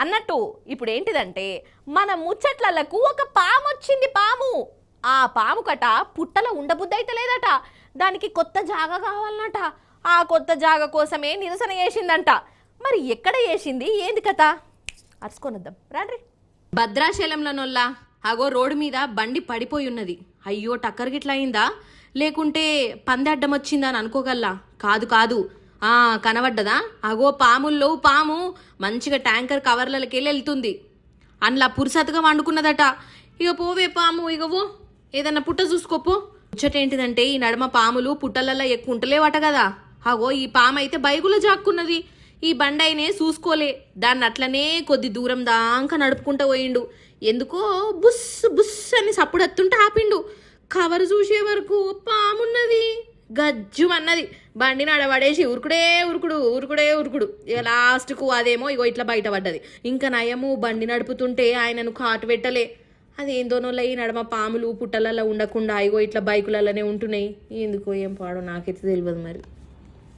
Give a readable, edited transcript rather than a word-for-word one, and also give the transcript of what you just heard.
అన్నట్టు ఇప్పుడు ఏంటిదంటే మన ముచ్చట్లకు ఒక పాము వచ్చింది. ఆ పాము కట పుట్టలో ఉండబుద్ధి అయితే లేదట. దానికి కొత్త జాగా కావాలన్నట. ఆ కొత్త జాగా కోసమే నిరసన చేసిందంట. మరి ఎక్కడ చేసింది, ఏంది కథ అరుచుకొనిద్దాం రాండ్రి. భద్రాచలంలోనొల్లా అగో రోడ్డు మీద బండి పడిపోయి ఉన్నది. అయ్యో టక్కర్ గిట్లా అయిందా, లేకుంటే పంది అడ్డం వచ్చిందా అని అనుకోగల్లా. కాదు కాదు, కనబడ్డదా? అగో పాముల్లో పాము మంచిగా ట్యాంకర్ కవర్లకి వెళ్తుంది. అందులో పురుసతగా వండుకున్నదట. ఇక పోవే పాము, ఇగవో ఏదన్నా పుట్ట చూసుకోపో. ముచ్చటేంటిదంటే ఈ నడమ పాములు పుట్టలల్లో ఎక్కువ ఉంటలేవట కదా. అగో ఈ పాము అయితే బైగులో జాక్కున్నది. ఈ బండి అయినే చూసుకోలే, దాన్ని అట్లనే కొద్ది దూరం దాకా నడుపుకుంటూ పోయిండు. ఎందుకో బుస్ బుస్ అని సప్పుడు ఎత్తుంటే ఆపిండు. కవర్ చూసే వరకు పామున్నది. గజ్జు అన్నది. బండి నడబడేసి ఉరుకుడు. ఇక లాస్ట్కు అదేమో ఇగో ఇట్లా బయటపడ్డది. ఇంకా నయము బండి నడుపుతుంటే ఆయనను కాటు పెట్టలే. అదేందోనోళ్ళ ఈ నడమ పాములు పుట్టలలో ఉండకుండా ఇగో ఇట్లా బైకులలోనే ఉంటున్నాయి. ఎందుకో ఏం పాడో నాకైతే తెలియదు మరి.